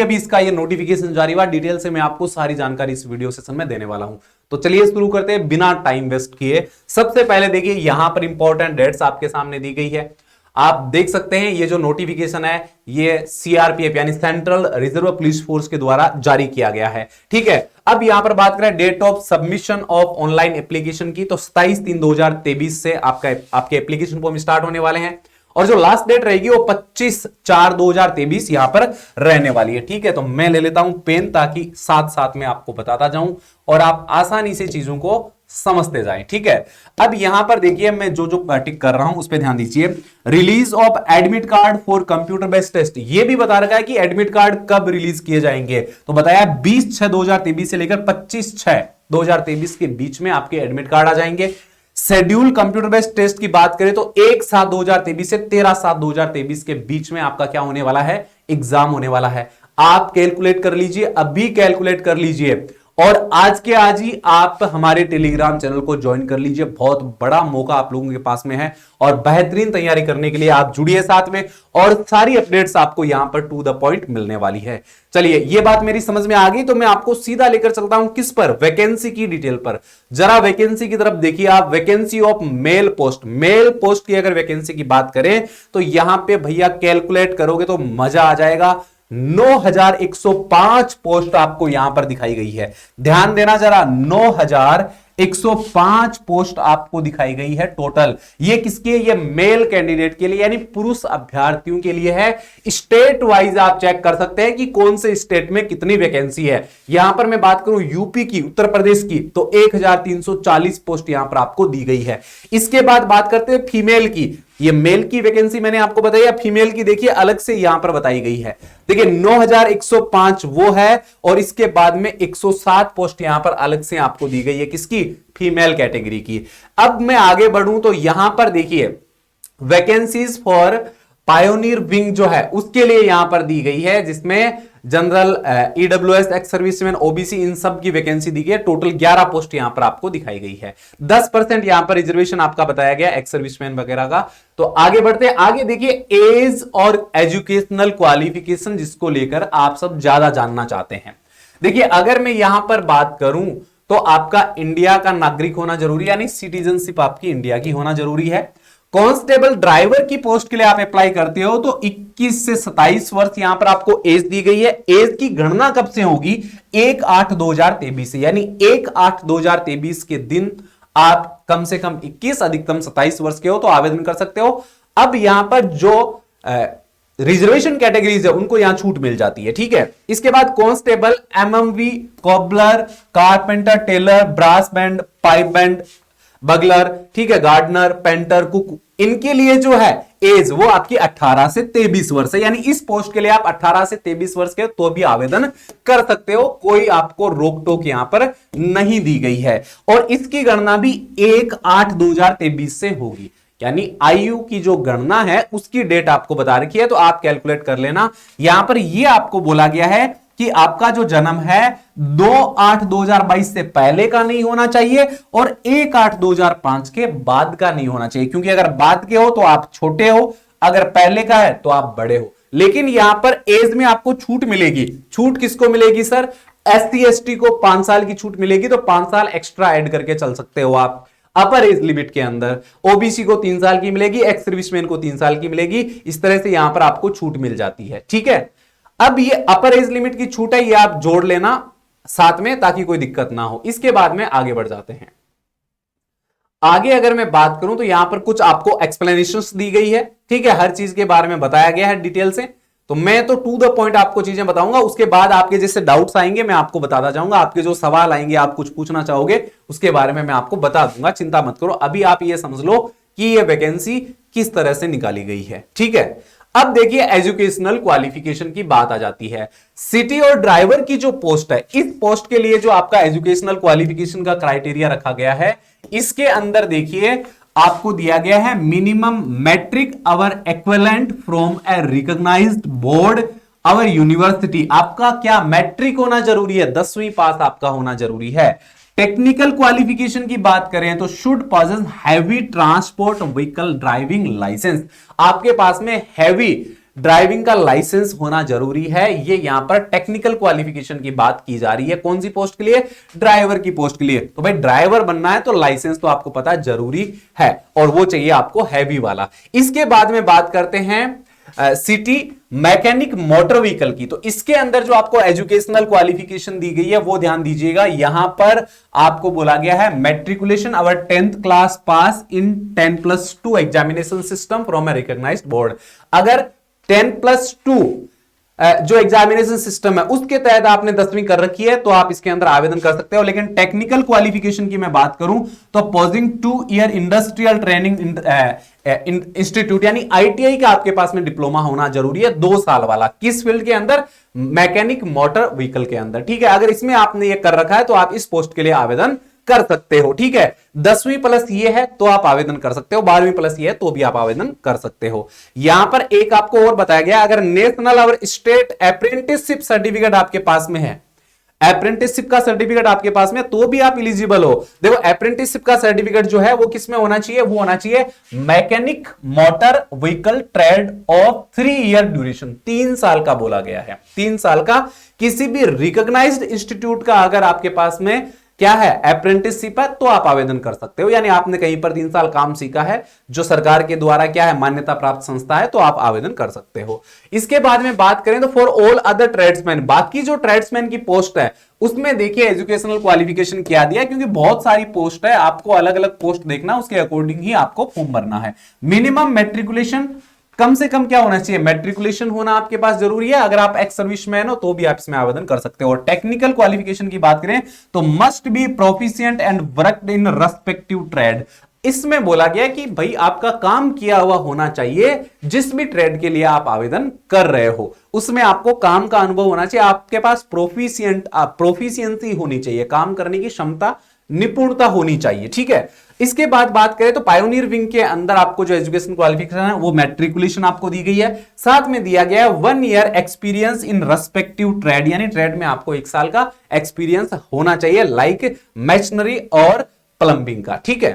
अभी इसका ये नोटिफिकेशन जारी हुआ, डिटेल से मैं आपको सारी जानकारी इस वीडियो सेशन में देने वाला हूं। तो चलिए शुरू करते हैं बिना टाइम वेस्ट किए। सबसे पहले देखिए यहां पर इंपॉर्टेंट डेट्स आपके सामने दी गई है। आप देख सकते हैं ये जो नोटिफिकेशन है ये सीआरपीएफ यानी सेंट्रल रिजर्व पुलिस फोर्स के द्वारा जारी किया गया है। ठीक है, अब यहां पर बात करें date of submission of online application की, तो 27/3/2023 से आपके एप्लीकेशन फॉर्म स्टार्ट होने वाले हैं और जो लास्ट डेट रहेगी वो 25/4/2023 यहां पर रहने वाली है। ठीक है, तो मैं ले लेता हूं पेन ताकि साथ साथ में आपको बताता जाऊं और आप आसानी से चीजों को समझते जाएं। ठीक है, अब यहां पर देखिए मैं जो टिक कर रहा हूं उस पर ध्यान दीजिए। Release of admit card for computer based test, ये भी बता रखा है कि एडमिट कार्ड कब रिलीज किए जाएंगे, तो बताया 20/6/2023 से लेकर 25/6/2023 के बीच में आपके एडमिट कार्ड आ जाएंगे। शेड्यूल कंप्यूटर बेस्ड टेस्ट की बात करें तो 1/7/2023 से 13/7/2023 के बीच में आपका क्या होने वाला है, एग्जाम होने वाला है। आप कैलकुलेट कर लीजिए, अभी कैलकुलेट कर लीजिए और आज के आज ही आप हमारे टेलीग्राम चैनल को ज्वाइन कर लीजिए। बहुत बड़ा मौका आप लोगों के पास में है और बेहतरीन तैयारी करने के लिए आप जुड़िए साथ में और सारी अपडेट्स आपको यहां पर टू द पॉइंट मिलने वाली है। चलिए ये बात मेरी समझ में आ गई तो मैं आपको सीधा लेकर चलता हूं किस पर, वैकेंसी की डिटेल पर। जरा वैकेंसी की तरफ देखिए आप, vacancy of male post, mail post की अगर वैकेंसी की बात करें तो यहां पे भैया कैलकुलेट करोगे तो मजा आ जाएगा। 9105 पोस्ट आपको यहां पर दिखाई गई है। ध्यान देना जरा, 9105 पोस्ट आपको दिखाई गई है टोटल। ये किसके, ये मेल कैंडिडेट के लिए यानी पुरुष अभ्यर्थियों के लिए है। स्टेट वाइज आप चेक कर सकते हैं कि कौन से स्टेट में कितनी वैकेंसी है। यहां पर मैं बात करूं यूपी की, उत्तर प्रदेश की, तो 1340 पोस्ट यहां पर आपको दी गई है। इसके बाद बात करते हैं फीमेल की। ये मेल की वैकेंसी मैंने आपको बताई, फीमेल की देखिए अलग से यहां पर बताई गई है। देखिए 9105 वो है और इसके बाद में 107 पोस्ट यहां पर अलग से आपको दी गई है, किसकी, फीमेल कैटेगरी की। अब मैं आगे बढ़ूं तो यहां पर देखिए वैकेंसीज फॉर पायोनियर विंग जो है उसके लिए यहां पर दी गई है, जिसमें general, EWS, ex serviceman, OBC, इन सब की वैकेंसी दी गई है। टोटल 11 पोस्ट यहां पर आपको दिखाई गई है। 10% यहां पर रिजर्वेशन आपका बताया गया एक्स सर्विसमैन वगैरह का। तो आगे बढ़ते हैं, आगे देखिए एज और एजुकेशनल क्वालिफिकेशन, जिसको लेकर आप सब ज्यादा जानना चाहते हैं। देखिए अगर मैं यहां पर बात करूं तो आपका इंडिया का नागरिक होना जरूरी, यानी सिटीजनशिप आपकी इंडिया की होना जरूरी है। कांस्टेबल ड्राइवर की पोस्ट के लिए आप अप्लाई करते हो तो 21 से 27 वर्ष यहां पर आपको एज दी गई है। एज की गणना कब से होगी, 1/8/2023 से, यानी 1/8/2023 के दिन आप कम से कम 21 अधिकतम 27 वर्ष के हो तो आवेदन कर सकते हो। अब यहां पर जो रिजर्वेशन कैटेगरीज है उनको यहां छूट मिल जाती है। ठीक है, इसके बाद constable, MMV, cobbler, carpenter, tailor, brass band, pipe band, bugler, ठीक है, गार्डनर, पेंटर, कुक, इनके लिए जो है एज वो आपकी 18 से 23 वर्ष है। यानी इस पोस्ट के लिए आप 18 से 23 वर्ष के तो भी आवेदन कर सकते हो, कोई आपको रोक टोक यहां पर नहीं दी गई है। और इसकी गणना भी 1/8/2023 से होगी, यानी आयु की जो गणना है उसकी डेट आपको बता रखी है, तो आप कैलकुलेट कर लेना। यहां पर यह आपको बोला गया है कि आपका जो जन्म है 2/8/2022 से पहले का नहीं होना चाहिए और 1/8/2005 के बाद का नहीं होना चाहिए, क्योंकि अगर बाद के हो तो आप छोटे हो, अगर पहले का है तो आप बड़े हो। लेकिन यहां पर एज में आपको छूट मिलेगी। छूट किसको मिलेगी सर, SC ST को 5 साल की छूट मिलेगी, तो 5 साल एक्स्ट्रा ऐड करके चल सकते हो आप अपर एज लिमिट के अंदर। ओबीसी को 3 साल की मिलेगी, एक्स सर्विसमैन को 3 साल की मिलेगी। इस तरह से यहां पर आपको छूट मिल जाती है। ठीक है, अब ये अपर एज लिमिट की छूट है, ये आप जोड़ लेना साथ में ताकि कोई दिक्कत ना हो। इसके बाद में आगे बढ़ जाते हैं। आगे अगर मैं बात करूं तो यहां पर कुछ आपको एक्सप्लेनेशंस दी गई है। ठीक है, हर चीज के बारे में बताया गया है डिटेल से, तो मैं तो टू द पॉइंट आपको चीजें बताऊंगा। उसके बाद आपके जैसे डाउट्स आएंगे मैं आपको बताता जाऊंगा, आपके जो सवाल आएंगे, आप कुछ पूछना चाहोगे उसके बारे में मैं आपको बता दूंगा, चिंता मत करो। अभी आप ये समझ लो कि ये वैकेंसी किस तरह से निकाली गई है। ठीक है, अब देखिए एजुकेशनल क्वालिफिकेशन की बात आ जाती है। सिटी और ड्राइवर की जो पोस्ट है, इस पोस्ट के लिए जो आपका एजुकेशनल क्वालिफिकेशन का क्राइटेरिया रखा गया है, इसके अंदर देखिए आपको दिया गया है minimum matric or equivalent from a recognised board or university. आपका क्या मैट्रिक होना जरूरी है, 10वीं पास आपका होना जरूरी है। टेक्निकल क्वालिफिकेशन की बात करें तो should possess heavy transport vehicle driving licence. आपके पास में हैवी ड्राइविंग का लाइसेंस होना जरूरी है। ये यहां पर टेक्निकल क्वालिफिकेशन की बात की जा रही है। कौन सी पोस्ट के लिए? ड्राइवर की पोस्ट के लिए। तो भाई ड्राइवर बनना है तो लाइसेंस तो आपको पता है जरूरी है, और वो चाहिए आपको हैवी वाला। इसके बाद में बात करते हैं सिटी मैकेनिक मोटर व्हीकल की। तो इसके अंदर जो आपको एजुकेशनल क्वालिफिकेशन दी गई है वो ध्यान दीजिएगा। यहां पर आपको बोला गया है matriculation or 10th class pass in 10+2 examination system from a recognised board. अगर 10+2 जो एग्जामिनेशन सिस्टम है उसके तहत आपने 10वीं कर रखी है तो आप इसके अंदर आवेदन कर सकते हो। लेकिन टेक्निकल क्वालिफिकेशन की मैं बात करूं तो opposing 2 year industrial training institute यानी आईटीआई का आपके पास में डिप्लोमा होना जरूरी है, 2 साल वाला। किस फील्ड के अंदर? मैकेनिक मोटर व्हीकल के अंदर। ठीक है, अगर इसमें आपने ये कर रखा है तो आप इस पोस्ट के लिए आवेदन कर सकते हो। ठीक है, 10वीं प्लस ये है तो आप आवेदन कर सकते हो, 12वीं प्लस ये है तो भी आप आवेदन कर सकते हो। यहां पर एक आपको और बताया गया, अगर नेशनल और स्टेट अप्रेंटिसशिप सर्टिफिकेट आपके पास में है, अप्रेंटिसशिप का सर्टिफिकेट आपके पास में, तो भी आप इलिजिबल हो। देखो अप्रेंटिसशिप का सर्टिफिकेट जो है वो किस में होना चाहिए? वो होना चाहिए mechanic motor vehicle trade off 3 year duration, 3 साल का बोला गया है, 3 साल का। किसी भी रिकॉग्नाइज्ड इंस्टीट्यूट का अगर आपके पास में क्या है? अप्रेंटिसशिप है तो आप आवेदन कर सकते हो। यानी आपने कहीं पर 3 साल काम सीखा है जो सरकार के द्वारा क्या है? मान्यता प्राप्त संस्था है, तो आप आवेदन कर सकते हो। इसके बाद में बात करें तो फॉर ऑल अदर ट्रेड्समैन, बाकी जो ट्रेड्समैन की पोस्ट है उसमें देखिए एजुकेशनल क्वालिफिकेशन क्या दिया है, क्योंकि बहुत सारी पोस्ट है, आपको अलग अलग पोस्ट देखना, उसके अकॉर्डिंग ही आपको फॉर्म भरना है। मिनिमम मेट्रिकुलेशन कम से कम क्या होना चाहिए? मैट्रिकुलेशन होना आपके पास जरूरी है। अगर आप एक्स सर्विसमैन हो तो भी आप इसमें आवेदन कर सकते हो। टेक्निकल क्वालिफिकेशन की बात करें तो must be proficient and worked in respective trade. इसमें बोला गया कि भाई आपका काम किया हुआ होना चाहिए, जिस भी ट्रेड के लिए आप आवेदन कर रहे हो उसमें आपको काम का अनुभव होना चाहिए, आपके पास प्रोफिशिएंसी होनी चाहिए, काम करने की क्षमता, निपुणता होनी चाहिए। ठीक है, इसके बाद बात करें तो पायोनियर विंग के अंदर आपको जो एजुकेशन क्वालिफिकेशन है वो मैट्रिकुलेशन आपको दी गई है, साथ में दिया गया है 1 year experience in respective trade, यानी ट्रेड में आपको 1 साल का एक्सपीरियंस होना चाहिए, लाइक मैशनरी और प्लंबिंग का। ठीक है,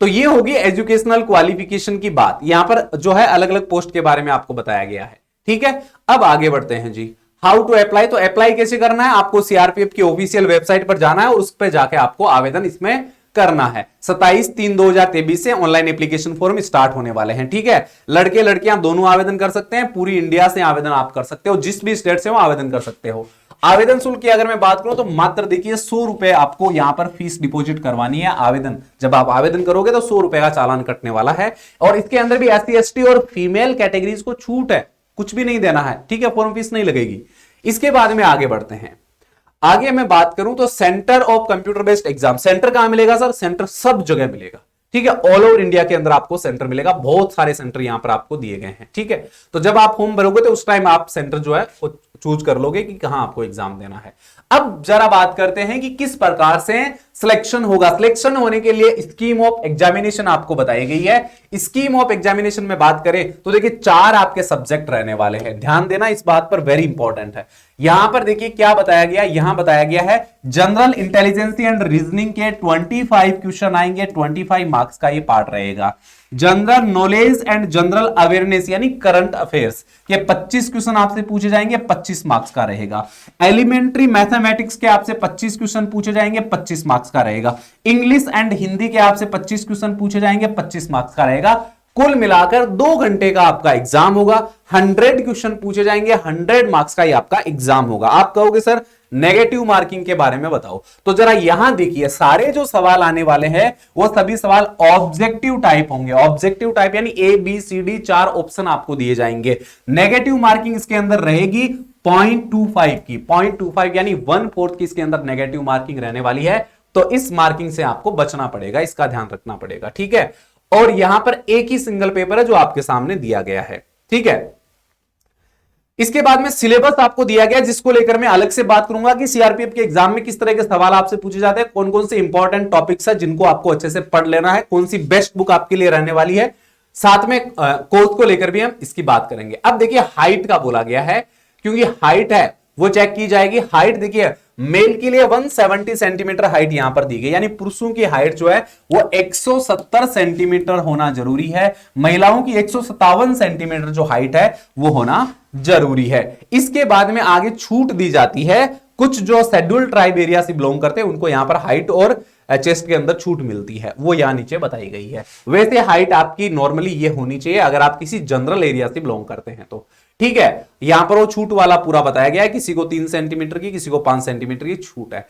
तो ये होगी एजुकेशनल क्वालिफिकेशन की बात। यहां पर जो है अलग अलग पोस्ट के बारे में आपको बताया गया है। ठीक है, अब आगे बढ़ते हैं जी। हाउ टू अप्लाई, तो अप्लाई कैसे करना है? आपको सीआरपीएफ की ऑफिशियल वेबसाइट पर जाना है और उस पर जाके आपको आवेदन इसमें करना है। 27/3/2023 से ऑनलाइन एप्लीकेशन फॉर्म स्टार्ट होने वाले हैं। ठीक है, लड़के लड़कियां दोनों आवेदन कर सकते हैं, पूरी इंडिया से आवेदन आप कर सकते हो, जिस भी स्टेट से हो आवेदन कर सकते हो। आवेदन शुल्क की अगर मैं बात करूं तो मात्र देखिए 100 रुपए आपको यहां पर फीस डिपॉजिट करवानी है। आवेदन जब आप आवेदन करोगे तो 100 रुपए का चालान कटने वाला है, और इसके अंदर भी SC ST और फीमेल कैटेगरीज को छूट है, कुछ भी नहीं देना है। ठीक है, फॉर्म फीस नहीं लगेगी। इसके बाद में आगे बढ़ते हैं। आगे मैं बात करूं तो centre of computer based exam, centre कहां मिलेगा सर? सेंटर सब जगह मिलेगा। ठीक है, ऑल ओवर इंडिया के अंदर आपको सेंटर मिलेगा, बहुत सारे सेंटर यहां पर आपको दिए गए हैं। ठीक है, तो जब आप फॉर्म भरोगे तो उस टाइम आप सेंटर जो है वो चूज कर लोगे कि कहां आपको एग्जाम देना है। अब जरा बात करते हैं कि किस प्रकार से सिलेक्शन होगा। सिलेक्शन होने के लिए स्कीम ऑफ एग्जामिनेशन आपको बताई गई है। स्कीम ऑफ एग्जामिनेशन में बात करें तो देखिए 4 आपके सब्जेक्ट रहने वाले हैं, ध्यान देना इस बात पर, वेरी इंपॉर्टेंट है। यहां पर देखिए क्या बताया गया, यहां बताया गया है जनरल इंटेलिजेंस एंड रीजनिंग के 25 क्वेश्चन आएंगे, 25 मार्क्स का ये पार्ट रहेगा। General knowledge and general awareness यानी करंट अफेयर्स के 25 क्वेश्चन आपसे पूछे जाएंगे, 25 मार्क्स का रहेगा। एलिमेंट्री मैथमेटिक्स के आपसे 25 क्वेश्चन पूछे जाएंगे, 25 मार्क्स का रहेगा। इंग्लिश एंड हिंदी के आपसे 25 क्वेश्चन पूछे जाएंगे, 25 मार्क्स का रहेगा। कुल मिलाकर 2 घंटे का आपका एग्जाम होगा, 100 क्वेश्चन पूछे जाएंगे, 100 मार्क्स का ही आपका एग्जाम होगा। आप कहोगे सर नेगेटिव मार्किंग के बारे में बताओ, तो जरा यहां देखिए सारे जो सवाल आने वाले हैं वो सभी सवाल ऑब्जेक्टिव टाइप होंगे। ऑब्जेक्टिव टाइप यानी ABCD 4 ऑप्शन आपको दिए जाएंगे। नेगेटिव मार्किंग इसके अंदर रहेगी 0.25 की, 0.25 यानी 1/4 की इसके अंदर नेगेटिव मार्किंग रहने वाली है। तो इस मार्किंग से आपको बचना पड़ेगा, इसका ध्यान रखना पड़ेगा। ठीक है, और यहां पर एक ही सिंगल पेपर है जो आपके सामने दिया गया है। ठीक है, इसके बाद में सिलेबस आपको दिया गया, जिसको लेकर मैं अलग से बात करूंगा कि सीआरपीएफ के एग्जाम में किस तरह के सवाल आपसे पूछे जाते हैं, कौन कौन से इंपॉर्टेंट टॉपिक्स है जिनको आपको अच्छे से पढ़ लेना है, कौन सी बेस्ट बुक आपके लिए रहने वाली है। साथ में कोर्स को लेकर भी हम इसकी बात करेंगे। अब देखिए हाइट का बोला गया है, क्योंकि हाइट है वो चेक की जाएगी। हाइट देखिए मेल के लिए 170 सेंटीमीटर हाइट यहां पर दी गई, यानी पुरुषों की हाइट जो है वो 170 सेंटीमीटर होना जरूरी है। महिलाओं की 157 सेंटीमीटर जो हाइट है वो होना जरूरी है। इसके बाद में आगे छूट दी जाती है, कुछ जो शेड्यूल्ड ट्राइब एरिया से बिलोंग करते हैं उनको यहां पर हाइट और चेस्ट के अंदर छूट मिलती है, वो यहां नीचे बताई गई है। वैसे हाइट आपकी नॉर्मली ये होनी चाहिए अगर आप किसी जनरल एरिया से बिलोंग करते हैं तो, ठीक है। यहां पर वो छूट वाला पूरा बताया गया है, किसी को 3 सेंटीमीटर की, किसी को 5 सेंटीमीटर की छूट है।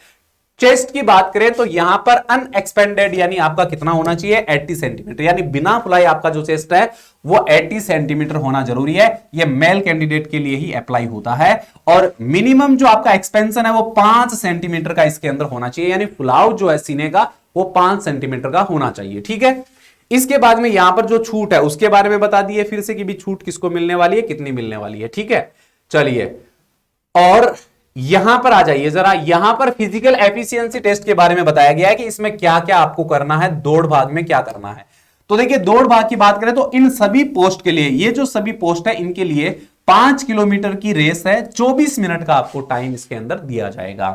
चेस्ट की बात करें तो यहां पर अनएक्सपेंडेड यानी आपका कितना होना चाहिए 80 सेंटीमीटर, यानी बिना फुलाई आपका जो चेस्ट है वो 80 सेंटीमीटर होना जरूरी है। ये मेल कैंडिडेट के लिए ही अप्लाई होता है। और मिनिमम जो आपका एक्सपेंशन है वो 5 सेंटीमीटर का इसके अंदर होना चाहिए, यानी फुलाव जो है सीने का वो 5 सेंटीमीटर का होना चाहिए, ठीक है। इसके बाद में यहां पर जो छूट है उसके बारे में बता दिए फिर से कि भी छूट किसको मिलने वाली है, कितनी मिलने वाली है, ठीक है। चलिए और यहां पर आ जाइए जरा, यहां पर फिजिकल एफिशिएंसी टेस्ट के बारे में बताया गया है कि इसमें क्या क्या आपको करना है, दौड़ भाग में क्या करना है। तो देखिए दौड़ भाग की बात करें तो इन सभी पोस्ट के लिए, ये जो सभी पोस्ट है इनके लिए 5 किलोमीटर की रेस है, 24 मिनट का आपको टाइम इसके अंदर दिया जाएगा।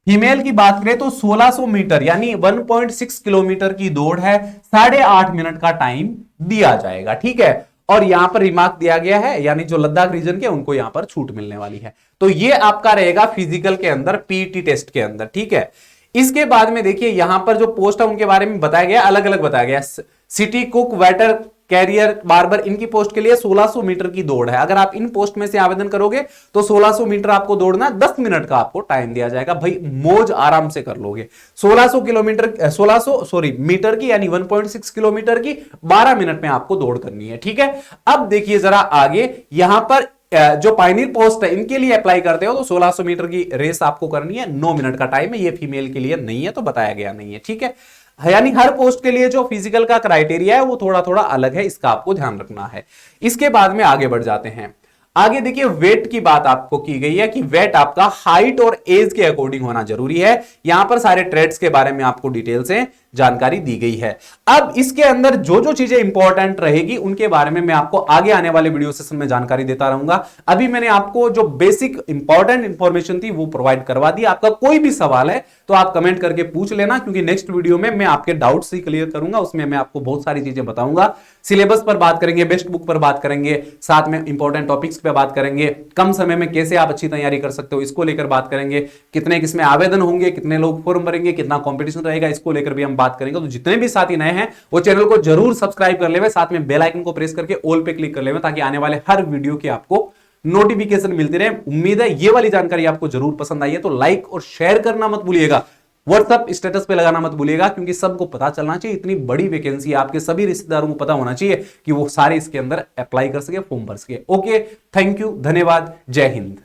फीमेल की बात करें तो 1600 मीटर यानी 1.6 किलोमीटर की दौड़ है, 8.5 मिनट का टाइम दिया जाएगा, ठीक है। और यहां पर रिमार्क दिया गया है, यानी जो लद्दाख रीजन के उनको यहां पर छूट मिलने वाली है। तो ये आपका रहेगा फिजिकल के अंदर, पीटी टेस्ट के अंदर, ठीक है। इसके बाद में देखिए यहां पर जो पोस्ट है उनके बारे में बताया गया, अलग अलग बताया गया। City cook, waiter, carrier, barber, इनकी पोस्ट के लिए 1600 मीटर की दौड़ है। अगर आप इन पोस्ट में से आवेदन करोगे तो 1600 मीटर आपको दौड़ना, 10 मिनट का आपको टाइम दिया जाएगा। भाई मौज आराम से कर लोगे। 1600 मीटर की यानी 1.6 किलोमीटर की 12 मिनट में आपको दौड़ करनी है, ठीक है। अब देखिए जरा आगे, यहां पर जो पायनियर पोस्ट है इनके लिए अप्लाई करते हो तो 1600 मीटर की रेस आपको करनी है, 9 मिनट का टाइम है। ये फीमेल के लिए नहीं है तो बताया गया नहीं है, ठीक है। यानी हर पोस्ट के लिए जो फिजिकल का क्राइटेरिया है वो थोड़ा थोड़ा अलग है, इसका आपको ध्यान रखना है। इसके बाद में आगे बढ़ जाते हैं। आगे देखिए वेट की बात आपको की गई है कि वेट आपका हाइट और एज के अकॉर्डिंग होना जरूरी है। यहां पर सारे ट्रेड्स के बारे में आपको डिटेल से जानकारी दी गई है। अब इसके अंदर जो जो चीजें इंपॉर्टेंट रहेगी उनके बारे में मैं आपको आगे आने वाले वीडियो सेशन में जानकारी देता रहूंगा। अभी मैंने आपको जो बेसिक इंपॉर्टेंट इंफॉर्मेशन थी वो प्रोवाइड करवा दी। आपका कोई भी सवाल है तो आप कमेंट करके पूछ लेना, क्योंकि नेक्स्ट वीडियो में मैं आपके डाउट्स ही क्लियर करूंगा। उसमें मैं आपको बहुत सारी चीजें बताऊंगा। सिलेबस पर बात करेंगे, बेस्ट बुक पर बात करेंगे, साथ में इंपॉर्टेंट टॉपिक्स पे बात करेंगे, कम समय में कैसे आप अच्छी तैयारी कर सकते हो इसको लेकर बात करेंगे, कितने किसमें आवेदन होंगे, कितने लोग फॉर्म भरेंगे, कितना कंपटीशन रहेगा, इसको लेकर भी हम बात करेंगे। तो जितने भी साथी नए हैं वो चैनल को जरूर सब्सक्राइब कर लेवे, साथ में बेल आइकन को प्रेस करके ऑल पे क्लिक कर लेवे, ताकि आने वाले हर वीडियो की आपको नोटिफिकेशन मिलती रहे। उम्मीद है ये वाली जानकारी आपको जरूर पसंद आई है, तो लाइक और शेयर करना मत भूलिएगा। व्हाट्सएप स्टेटस पे लगाना मत भूलिएगा, क्योंकि सबको पता चलना चाहिए इतनी बड़ी वैकेंसी है, आपके सभी रिश्तेदारों को पता होना चाहिए कि वो सारे इसके अंदर अप्लाई कर सके, फॉर्म भर सके। ओके, थैंक यू, धन्यवाद, जय हिंद।